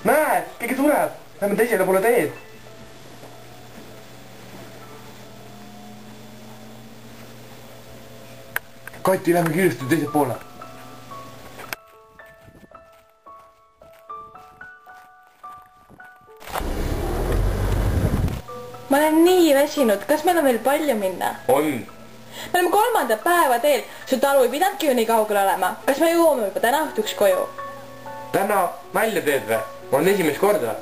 näed, keegi tuleb. Lähme teisele poole teed. Kati, lähme kiiresti teisele poole. Ma olen nii väsinud, kas meil on veel palju minna? On. Me oleme 3. päeva teel, su talu ei pidanudki ju nii kaugel olema. Kas me jõuame juba täna õhtuks koju? Täna nalja teed või? Ma olen esimest korda.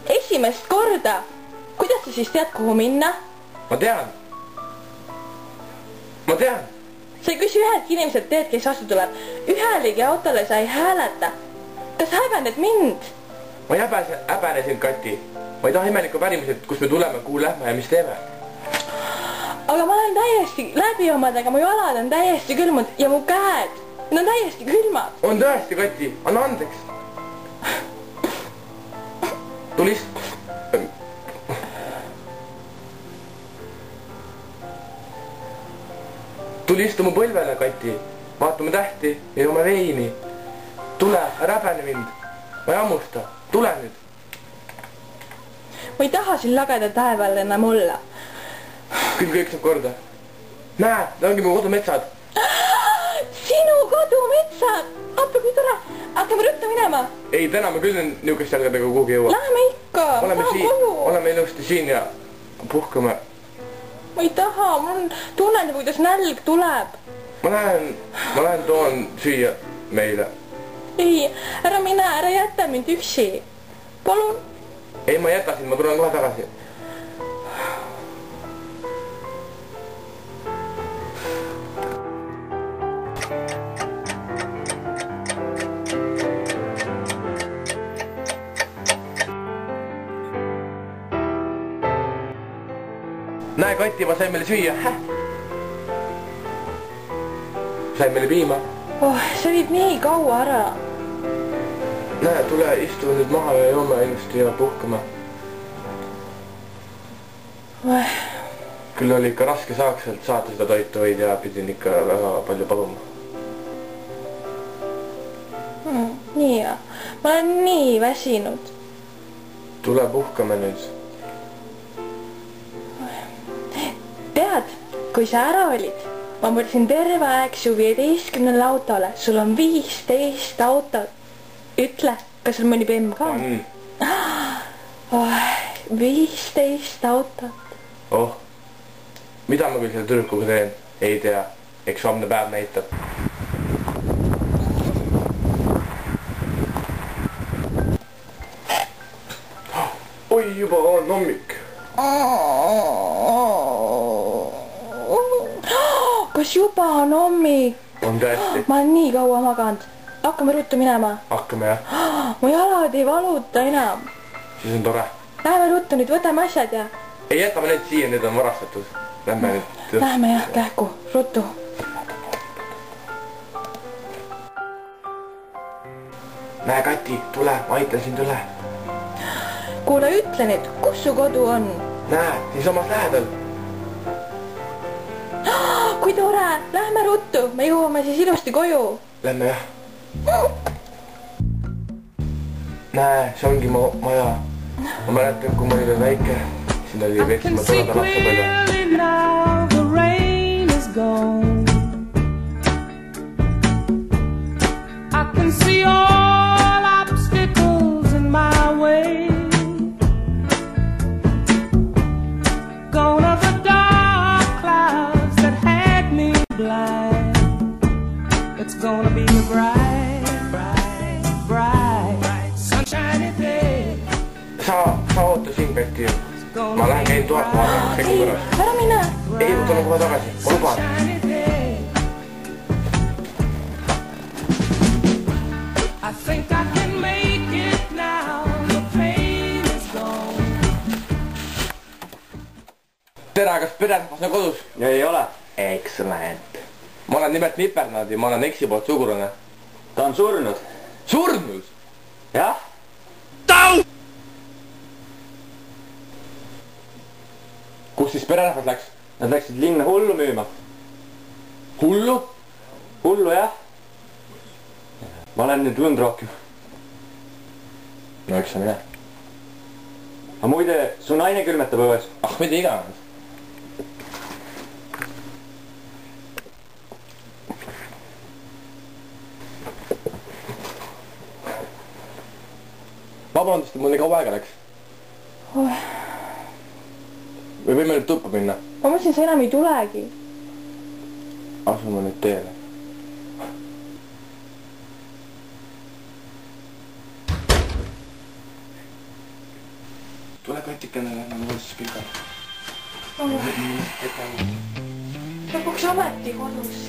Esimest korda? Kuidas sa siis tead, kuhu minna? Ma tean. Ma tean. Sa ei küsi üheltki inimeselt teed, kes vastu tuleb. Ühelegi autole sa ei hääleta. Kas häbened mind? Ma ei häbene sind, Kati. Ma ei taha imelikku pärimised, kus me tuleme, kuhu lähme ja mis teeme. Aga ma olen täiesti läbi omadega, mu jalad on täiesti külmud ja mu käed, need on täiesti külmad. On tõesti, Kati, anna andeks. Tuli istu mu põlvele, Kati. Vaatame tähti ja joome veini. Tule, ära häbene mind. Ma ei hammusta. Tule nüüd. Ma ei taha siin lageda taeval enam olla. Küll kõik saab korda. Näe, need ongi mu kodumetsad. Sinu kodumetsad! Appi, kui tore! Hakkame ruttu minema! Ei, täna me küll niisugust jalgadega kuhugi jõua. Lähme ikka! Oleme ilusti siin ja puhkame. Ma ei taha, mul on tunnen, kuidas nälg tuleb. Ma lähen toon süüa meile. Ei, ära mine, ära jäta mind üksi. Palun. Ei, ma jäta sind, ma tulen kohe tagasi. Näe, Kati, ma sain meile süüa. Sain meile piima. See viib nii kaua ära. Näe, tule, istu nüüd maha ja joome ilusti ja puhkame. Küll oli ikka raske saakselt saata seda toitu hoida ja pidin ikka väga palju paluma. Nii ja, ma olen nii väsinud. Tule puhkame nüüd. Tead, kui sa ära olid, ma mõtlesin terve aeg su 15 autole. Sul on 15 autot. Ütle, kas sul mõni bemm ka on? 15 autot. Oh, mida ma küll selle tüdrukuga teen? Ei tea, eks homne päev näitab. Oi, juba on hommik. Kas juba on hommik? On tõesti. Ma olen nii kaua maganud. Hakkame ruttu minema. Hakkame, jah. Mu jalad ei valuta enam. Siis on tore. Läheme ruttu nüüd, võtame asjad ja... Ei, jätame need siia, need on varastatud. Lähme nüüd. Lähme jah, kähku, ruttu. Näe, Kati, tule, ma aitan sind üle. Kuule, ütle nüüd, kus su kodu on? Näe, siin samas lähedal. Kui tore, lähme ruttu, me jõuame siis ilusti koju. Lähme jah. Näe, see ongi mu maja. Ma mäletan, kui ma olin väike, siin oli veksima toreda lapse palju. I can see all obstacles in my way. Gone are the dark clouds that had me blind. It's gonna be a bright, bright, bright, sunshiny day. Sa oota siin, Kati. Ma lähen käin tuhat maha, käin korras. Ära mine. Ei, ma tulen kohe tagasi. Ma luban. I think I can make it now. The pain is gone. Tere, kas pererahvas on kodus? Ei ole. Excellent. Ma olen nimelt Nipernad ja ma olen Eksi poolt sugurane. Ta on surnud. Surnud? Jah. Tau! Kus siis pererahvas läks? Nad läksid linna hullu müüma. Hullu? Hullu, jah. Ma olen nüüd und rohkem. no eks sa mine. aga muide, su naine külmetab õues. Ah, mida iganes. Vabandust, et mul nii kaua aega läks. Või võime nüüd tuppa minna? ma mõtlesin, sa enam ei tulegi. Asume nüüd teele. Tule kotikene, lähme võrdsus pikalt. Lõpuks ometi kodus.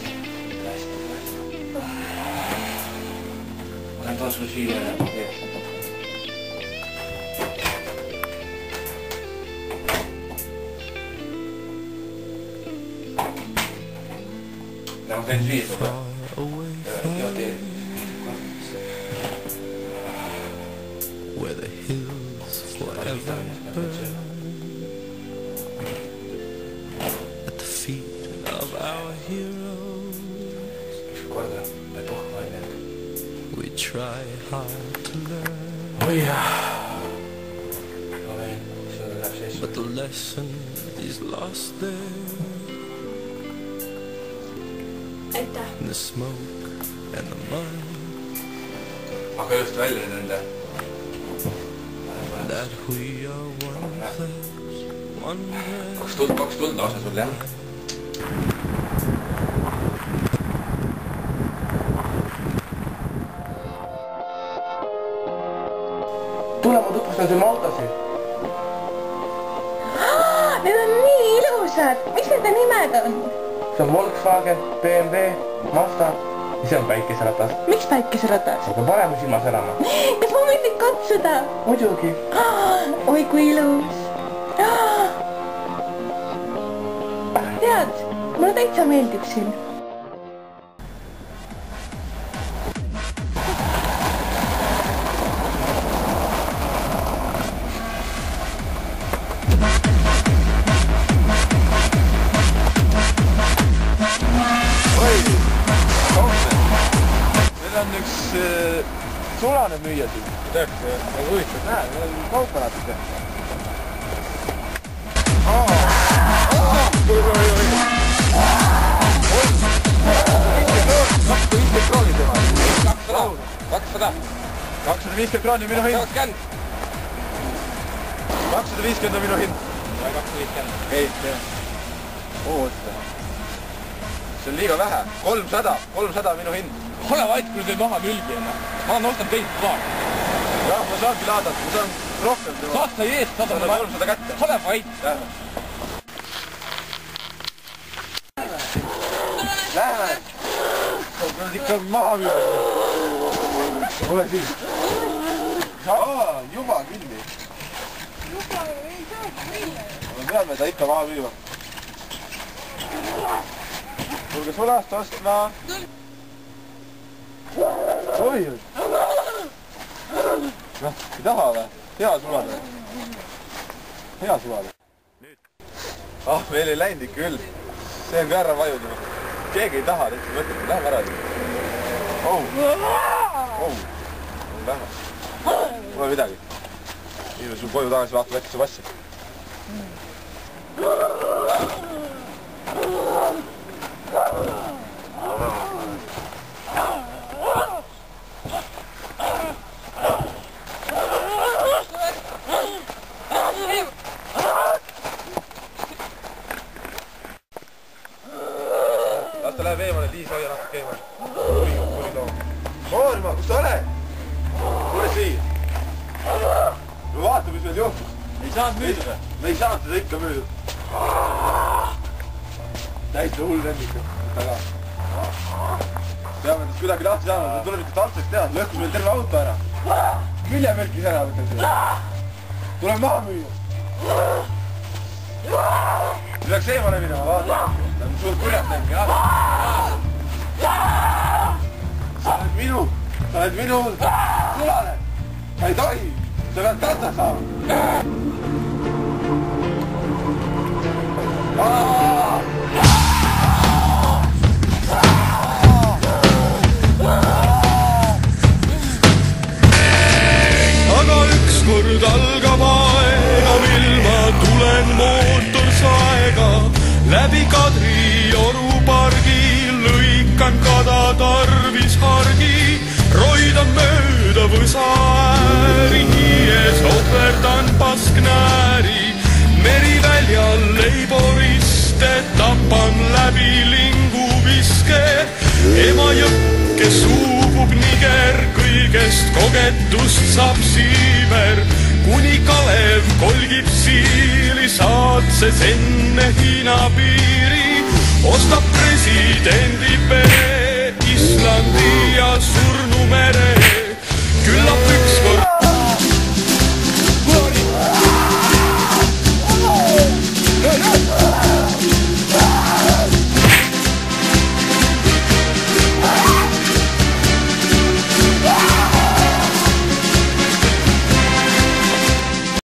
Olen taas sul siia ja teed. Ma teen süüa seda. Ja teed. Where the hills forever burn at the feet of our heroes. Korda, peab puhkama ainult. We try hard to learn, Oi jah. Olen, see läheb seisma. but the lesson is lost there aitäh. in the smoke and the mud. Aga just välja nende. That we are one flesh, one breath. Kaks tulda osa sul jah. Tule, ma tutvustan sulle autosid. Need on nii ilusad. Mis nende nimed on? See on Volkswagen, BMW, Mazda ja see on päikeseratas. Miks päikeseratas? See peab parema silmas elama. Kas ma võin neid katsuda? Muidugi. Oi kui ilus. Tead, mulle täitsa meeldib siin. Meil on üks sulane müüja siin. Tõeks, nagu huvitav, näe, meil on kaupa natuke. krooni tema. 200. 250 krooni minu hind. 250 on minu hind. 250. Ei, see on. Oota. See on liiga vähe. 300 minu hind. Ole vait, kui teid maha mülgi enne. Ma olen ostanud teist paar. Jah, ma saangi laadata, ma saan rohkem tema. Saad sa eest, saad 300 kätte. Ole vait. Lähme. Sa pead ikka maha müüa. Ole siis. Juba kinni. Juba ei saagi mille. Me peame ta ikka maha müüa. Tulge sulast ostma. Oi! Noh, ei taha või? Hea sulane. Hea sulane. Ah, meil ei läinud ikka küll. See on ka ära vajunud. Keegi ei taha, täitsa mõtleb, läheme ära. Lähme. Pole midagi. Viime sul koju tagasi, vaatame äkki su passi. Las ta läheb eemale, Liis hoia natuke eemale. Tuli tooma. Maarma, kus sa oled? Tule siia. No vaata, mis meil juhtus. Ei saanud müüdud või? Me ei saanud teda ikka müüdud. Täitsa hull lendika. Taga. Peame tast kuidagi lahti saama, ta tuleb ikka taltseks teha. Lõhkus meil terve auto ära. Küljemelkis ära võtta seda. Tuleb maha müüa. Läks eemale minema, vaata. Ta on suur kurjast näinud, jah. Sa oled minu sulane. Sa ei tohi. Sa pead tata saama. Aga läbi Kadrioru pargi, lõikan kada tarvis hargi, roidan mööda Võsaääri, ees ohverdan Pasknääri, meriväljal leiboriste tapan läbi linguviske, Emajõkke suubub niger, kõigest kogetust saab siimer, kuni Kalev kolgib siili, saatses enne Hiina piiri, ostab presidendi pere Islandi ja Surnumere.